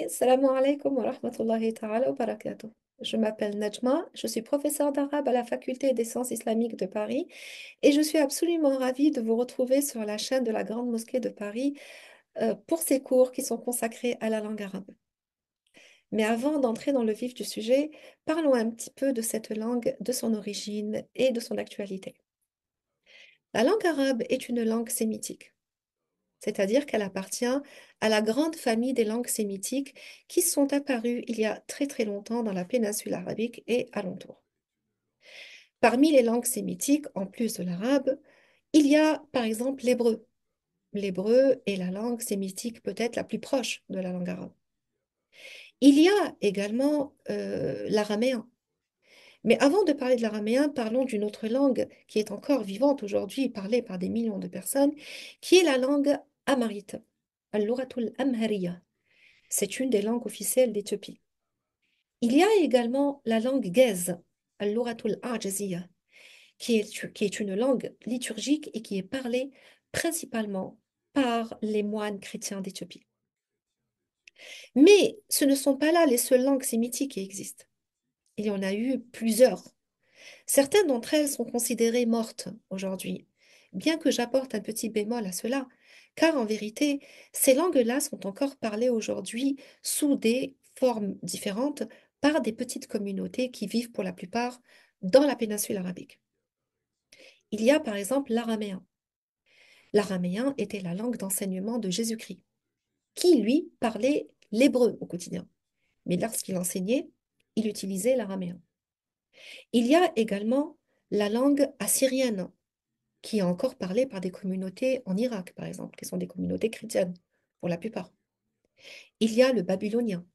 Assalamu alaikum wa rahmatullahi ta'ala wa barakatuh. Je m'appelle Najma, je suis professeure d'arabe à la Faculté des sciences islamiques de Paris et je suis absolument ravie de vous retrouver sur la chaîne de la Grande Mosquée de Paris pour ces cours qui sont consacrés à la langue arabe. Mais avant d'entrer dans le vif du sujet, parlons un petit peu de cette langue, de son origine et de son actualité. La langue arabe est une langue sémitique, c'est-à-dire qu'elle appartient à la grande famille des langues sémitiques qui sont apparues il y a très très longtemps dans la péninsule arabique et alentour. Parmi les langues sémitiques, en plus de l'arabe, il y a par exemple l'hébreu. L'hébreu est la langue sémitique peut-être la plus proche de la langue arabe. Il y a également l'araméen. Mais avant de parler de l'araméen, parlons d'une autre langue qui est encore vivante aujourd'hui, parlée par des millions de personnes, qui est la langue amarite, al-lughatul amhariya. C'est une des langues officielles d'Éthiopie. Il y a également la langue gaise, al-lughatul ajaziya, qui est une langue liturgique et qui est parlée principalement par les moines chrétiens d'Éthiopie. Mais ce ne sont pas là les seules langues sémitiques qui existent. Il y en a eu plusieurs. Certaines d'entre elles sont considérées mortes aujourd'hui, bien que j'apporte un petit bémol à cela, car en vérité, ces langues-là sont encore parlées aujourd'hui sous des formes différentes par des petites communautés qui vivent pour la plupart dans la péninsule arabique. Il y a par exemple l'araméen. L'araméen était la langue d'enseignement de Jésus-Christ, qui lui parlait l'hébreu au quotidien. Mais lorsqu'il enseignait, il utilisait l'araméen. Il y a également la langue assyrienne, qui est encore parlée par des communautés en Irak, par exemple, qui sont des communautés chrétiennes, pour la plupart. Il y a le babylonien,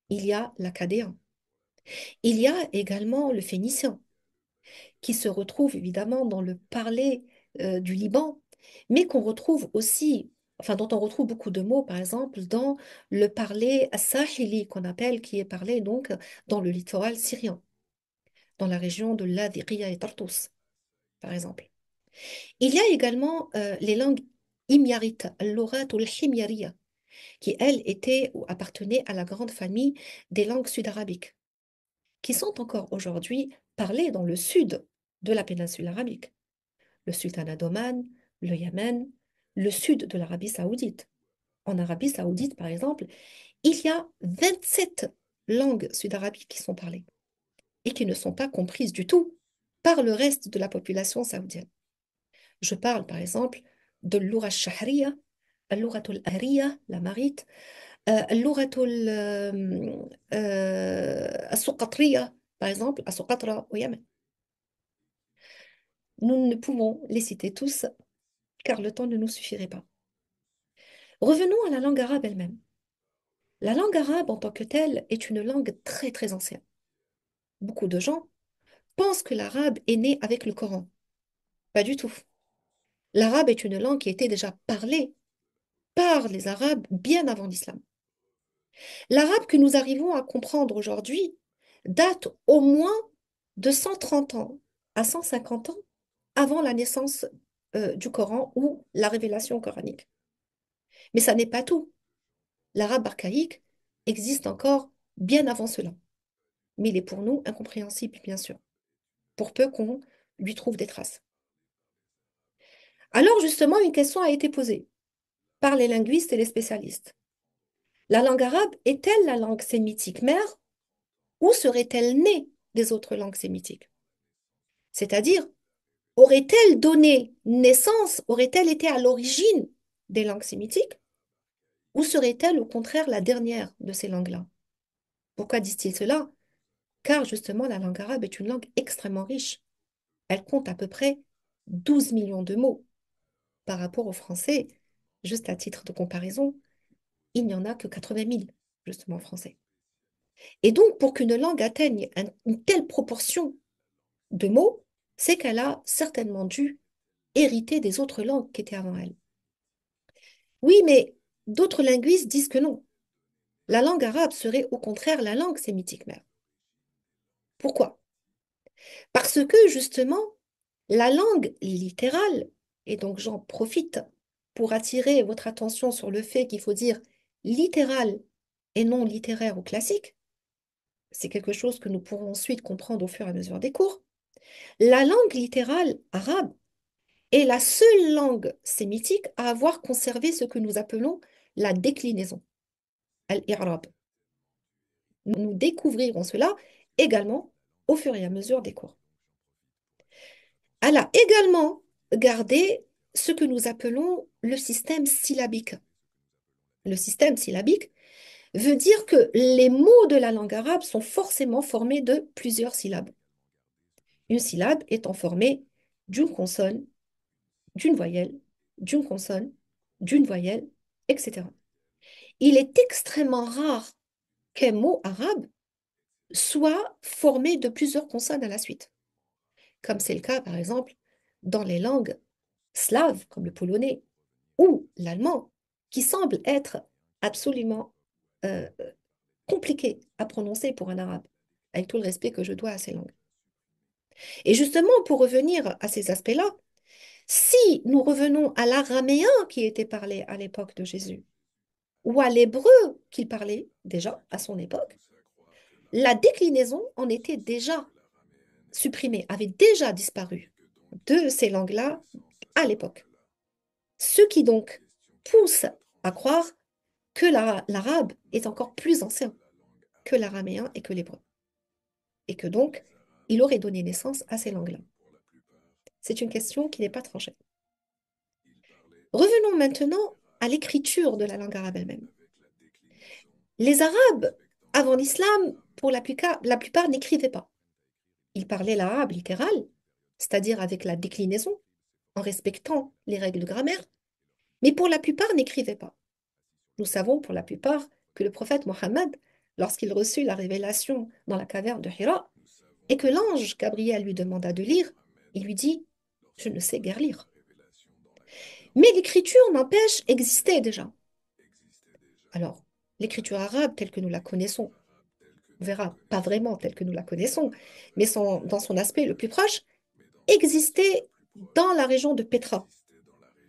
il y a l'akkadéen, il y a également le phénicien, qui se retrouve évidemment dans le parler du Liban, mais qu'on retrouve aussi, enfin dont on retrouve beaucoup de mots, par exemple, dans le parler sahili, qu'on appelle, qui est parlé donc dans le littoral syrien, dans la région de Ladiriya et Tartous, par exemple. Il y a également les langues himyarites, al-lughat ou al-himyariya, qui, elles, étaient ou appartenaient à la grande famille des langues sud-arabiques, qui sont encore aujourd'hui parlées dans le sud de la péninsule arabique, le sultanat d'Oman, le Yémen, le sud de l'Arabie saoudite. En Arabie saoudite, par exemple, il y a 27 langues sud-arabiques qui sont parlées et qui ne sont pas comprises du tout par le reste de la population saoudienne. Je parle par exemple de l'oura shahriya, l'ouratul ahriya, la marite, l'ouratul as-suqatriya, par exemple, as-suqatra au Yémen. Nous ne pouvons les citer tous car le temps ne nous suffirait pas. Revenons à la langue arabe elle-même. La langue arabe en tant que telle est une langue très très ancienne. Beaucoup de gens pensent que l'arabe est né avec le Coran. Pas du tout. L'arabe est une langue qui était déjà parlée par les Arabes bien avant l'islam. L'arabe que nous arrivons à comprendre aujourd'hui date au moins de 130 ans à 150 ans avant la naissance du Coran ou la révélation coranique. Mais ça n'est pas tout. L'arabe archaïque existe encore bien avant cela. Mais il est pour nous incompréhensible, bien sûr, pour peu qu'on lui trouve des traces. Alors justement, une question a été posée par les linguistes et les spécialistes. La langue arabe est-elle la langue sémitique mère ou serait-elle née des autres langues sémitiques? C'est-à-dire, aurait-elle donné naissance, aurait-elle été à l'origine des langues sémitiques ou serait-elle au contraire la dernière de ces langues-là? Pourquoi disent-ils cela? Car justement, la langue arabe est une langue extrêmement riche. Elle compte à peu près 12 millions de mots par rapport au français. Juste à titre de comparaison, il n'y en a que 80 000, justement, en français. Et donc, pour qu'une langue atteigne une telle proportion de mots, c'est qu'elle a certainement dû hériter des autres langues qui étaient avant elle. Oui, mais d'autres linguistes disent que non. La langue arabe serait au contraire la langue sémitique mère. Pourquoi? Parce que justement, la langue littérale, et donc j'en profite pour attirer votre attention sur le fait qu'il faut dire littéral et non littéraire ou classique. C'est quelque chose que nous pourrons ensuite comprendre au fur et à mesure des cours. La langue littérale arabe est la seule langue sémitique à avoir conservé ce que nous appelons la déclinaison, al-i'rab. Nous découvrirons cela également au fur et à mesure des cours. Elle a également gardé ce que nous appelons le système syllabique. Le système syllabique veut dire que les mots de la langue arabe sont forcément formés de plusieurs syllabes. Une syllabe étant formée d'une consonne, d'une voyelle, d'une consonne, d'une voyelle, etc. Il est extrêmement rare qu'un mot arabe soit formé de plusieurs consonnes à la suite, comme c'est le cas, par exemple, dans les langues slaves, comme le polonais ou l'allemand, qui semblent être absolument euh, compliquées à prononcer pour un arabe, avec tout le respect que je dois à ces langues. Et justement, pour revenir à ces aspects-là, si nous revenons à l'araméen qui était parlé à l'époque de Jésus, ou à l'hébreu qu'il parlait déjà à son époque, la déclinaison en était déjà supprimée, avait déjà disparu de ces langues-là à l'époque. Ce qui donc pousse à croire que l'arabe est encore plus ancien que l'araméen et que l'hébreu, et que donc il aurait donné naissance à ces langues-là. C'est une question qui n'est pas tranchée. Revenons maintenant à l'écriture de la langue arabe elle-même. Les Arabes, avant l'islam, pour la plupart n'écrivaient pas. Ils parlaient l'arabe littéral, c'est-à-dire avec la déclinaison, en respectant les règles de grammaire, mais pour la plupart n'écrivaient pas. Nous savons pour la plupart que le prophète Mohammed, lorsqu'il reçut la révélation dans la caverne de Hira, et que l'ange Gabriel lui demanda de lire, il lui dit, je ne sais guère lire. Mais l'écriture, n'empêche, existait déjà. Alors, l'écriture arabe telle que nous la connaissons, on verra pas vraiment telle que nous la connaissons, mais dans son aspect le plus proche, existait dans la région de Petra.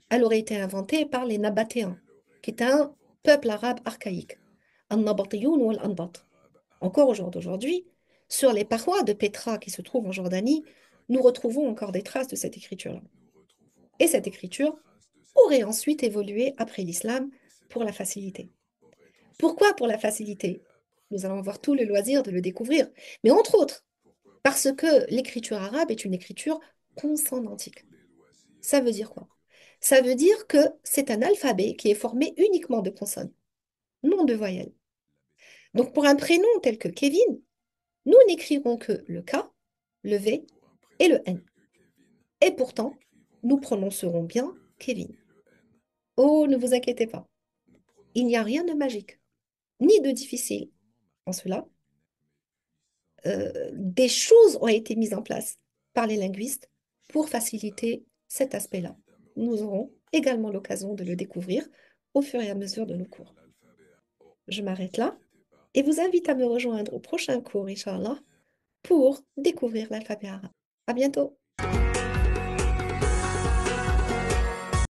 Elle aurait été inventée par les Nabatéens, qui est un peuple arabe archaïque. An-Nabatiyoun ou Al-Anbat. Encore au jour d'aujourd'hui, sur les parois de Petra qui se trouvent en Jordanie, nous retrouvons encore des traces de cette écriture-là. Et cette écriture aurait ensuite évolué après l'islam pour la facilité. Pourquoi pour la facilité? Nous allons avoir tout le loisir de le découvrir. Mais entre autres, parce que l'écriture arabe est une écriture consonantique. Ça veut dire quoi? Ça veut dire que c'est un alphabet qui est formé uniquement de consonnes, non de voyelles. Donc pour un prénom tel que Kevin, nous n'écrirons que le K, le V et le N. Et pourtant, nous prononcerons bien Kevin. Oh, ne vous inquiétez pas, il n'y a rien de magique, ni de difficile en cela. Des choses ont été mises en place par les linguistes pour faciliter cet aspect-là. Nous aurons également l'occasion de le découvrir au fur et à mesure de nos cours. Je m'arrête là et vous invite à me rejoindre au prochain cours, Inch'Allah, pour découvrir l'alphabet arabe. À bientôt!